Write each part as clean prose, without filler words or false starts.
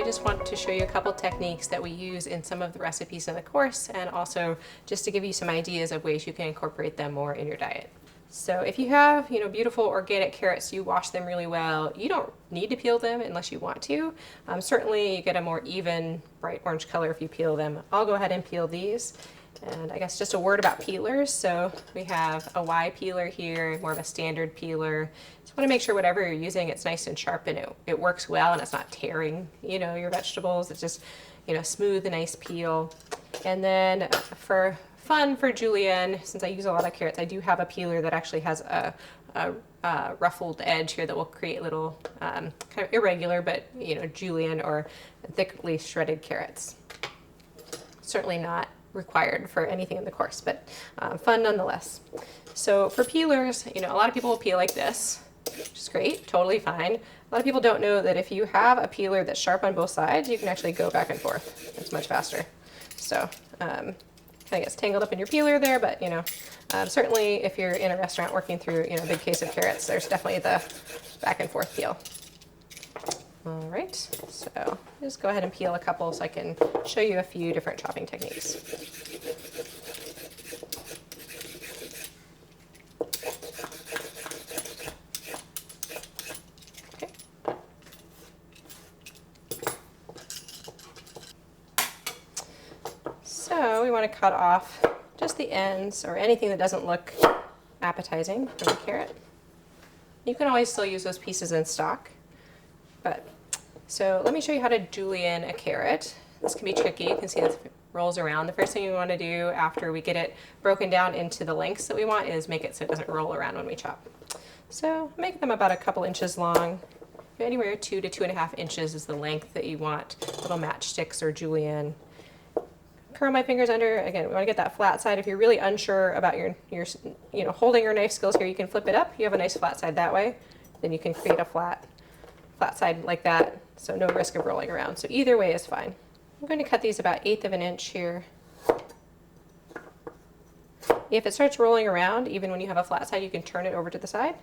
just want to show you a couple techniques that we use in some of the recipes in the course, and also just to give you some ideas of ways you can incorporate them more in your diet. So if you have, beautiful organic carrots, you wash them really well. You don't need to peel them unless you want to. Certainly you get a more even, bright orange color if you peel them. I'll go ahead and peel these. And I guess just a word about peelers. So we have a Y peeler here, more of a standard peeler. Just want to make sure whatever you're using, it's nice and sharp and it works well and it's not tearing, your vegetables. It's just, smooth and nice peel. And then for fun for julienne, since I use a lot of carrots, I do have a peeler that actually has a ruffled edge here that will create little kind of irregular, but julienne or thickly shredded carrots. Certainly not required for anything in the course, but fun nonetheless. So for peelers, a lot of people will peel like this, which is great, totally fine. A lot of people don't know that if you have a peeler that's sharp on both sides, you can actually go back and forth. It's much faster. So kind of gets tangled up in your peeler there, but certainly if you're in a restaurant working through a big case of carrots, there's definitely the back and forth peel. All right, so just go ahead and peel a couple so I can show you a few different chopping techniques. Okay. So we want to cut off just the ends or anything that doesn't look appetizing from the carrot. You can always still use those pieces in stock. So let me show you how to julienne a carrot. This can be tricky. You can see it rolls around. The first thing we want to do after we get it broken down into the lengths that we want is make it so it doesn't roll around when we chop. So make them about a couple inches long. Anywhere 2 to 2.5 inches is the length that you want little matchsticks or julienne. Curl my fingers under. Again, we want to get that flat side. If you're really unsure about your holding your knife skills here, you can flip it up. You have a nice flat side that way. Then you can create a flat side like that, so no risk of rolling around. So either way is fine. I'm going to cut these about 1/8 of an inch here. If it starts rolling around, even when you have a flat side, you can turn it over to the side.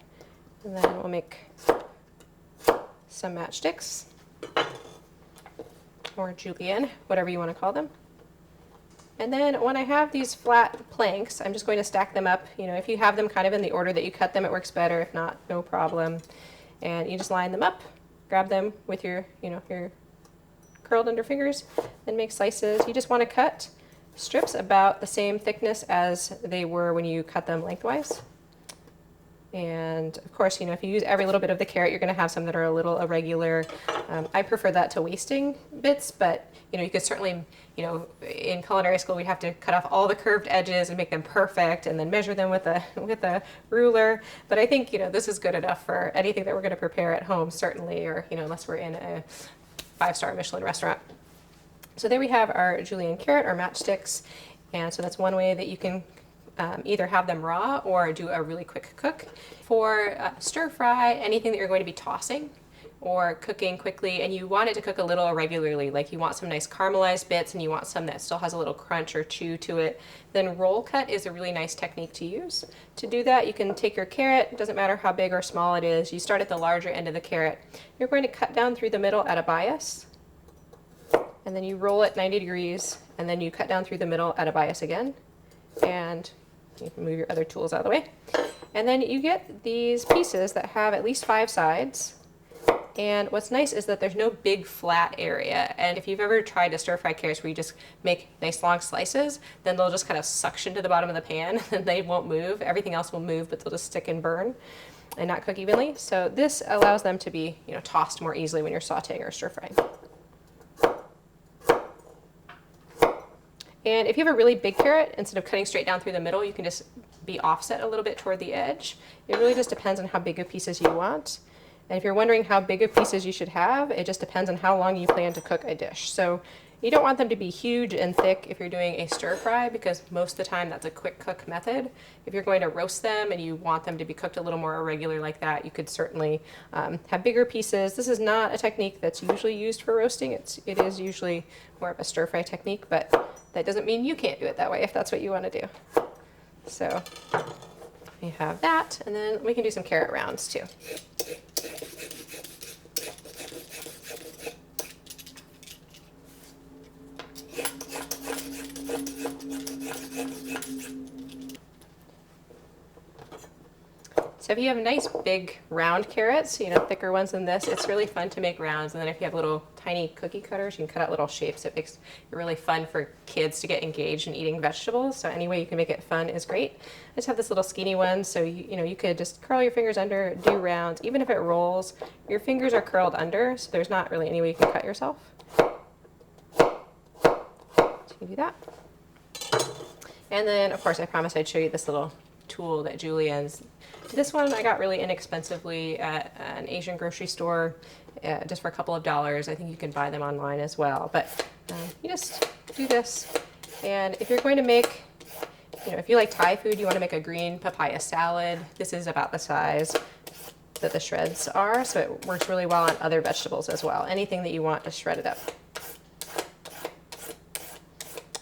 And then we'll make some matchsticks, or julienne, whatever you want to call them. And then when I have these flat planks, I'm just going to stack them up. If you have them kind of in the order that you cut them, it works better. If not, no problem. And you just line them up, grab them with your curled under fingers, and make slices. You just want to cut strips about the same thickness as they were when you cut them lengthwise. And of course, if you use every little bit of the carrot, you're going to have some that are a little irregular. I prefer that to wasting bits, but you could certainly, in culinary school, we have to cut off all the curved edges and make them perfect, and then measure them with a ruler. But I think this is good enough for anything that we're going to prepare at home, certainly, or unless we're in a 5-star Michelin restaurant. So there we have our julienne carrot or matchsticks, and so that's one way that you can either have them raw or do a really quick cook. For stir fry, anything that you're going to be tossing or cooking quickly, and you want it to cook a little irregularly, like you want some nice caramelized bits and you want some that still has a little crunch or chew to it, then roll cut is a really nice technique to use. To do that, you can take your carrot, it doesn't matter how big or small it is, you start at the larger end of the carrot. You're going to cut down through the middle at a bias, and then you roll it 90 degrees, and then you cut down through the middle at a bias again, and you can move your other tools out of the way. And then you get these pieces that have at least 5 sides. And what's nice is that there's no big flat area. And if you've ever tried to stir fry carrots where you just make nice long slices, then they'll just kind of suction to the bottom of the pan and they won't move. Everything else will move, but they'll just stick and burn and not cook evenly. So this allows them to be, tossed more easily when you're sauteing or stir frying. And if you have a really big carrot, instead of cutting straight down through the middle, you can just be offset a little bit toward the edge. It really just depends on how big of pieces you want. And if you're wondering how big of pieces you should have, it just depends on how long you plan to cook a dish. So you don't want them to be huge and thick if you're doing a stir fry, because most of the time that's a quick cook method. If you're going to roast them and you want them to be cooked a little more irregular like that, you could certainly have bigger pieces. This is not a technique that's usually used for roasting. It is usually more of a stir fry technique, but that doesn't mean you can't do it that way if that's what you want to do. So we have that, and then we can do some carrot rounds too. So if you have nice big round carrots, you know, thicker ones than this, it's really fun to make rounds. And then if you have little tiny cookie cutters, you can cut out little shapes. It makes it really fun for kids to get engaged in eating vegetables. So any way you can make it fun is great. I just have this little skinny one, so you know, you could just curl your fingers under, do rounds. Even if it rolls, your fingers are curled under, so there's not really any way you can cut yourself. So you can do that. And then, of course, I promised I'd show you this little tool that Julien's. This one I got really inexpensively at an Asian grocery store, just for a couple of dollars. I think you can buy them online as well. But you just do this, and if you're going to make, you know, if you like Thai food, you want to make a green papaya salad. This is about the size that the shreds are, so it works really well on other vegetables as well. Anything that you want to shred it up.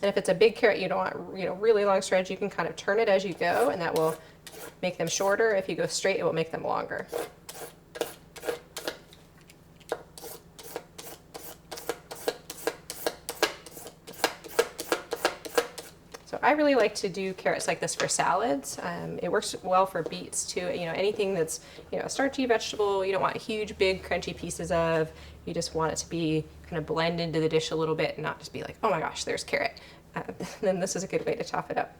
And if it's a big carrot, you don't want, you know, really long shreds, you can kind of turn it as you go, and that will make them shorter. If you go straight, it will make them longer. So I really like to do carrots like this for salads. It works well for beets too. You know, anything that's, you know, a starchy vegetable, you don't want huge, big, crunchy pieces of. You just want it to be kind of blend into the dish a little bit and not just be like, oh my gosh, there's carrot. Then this is a good way to chop it up.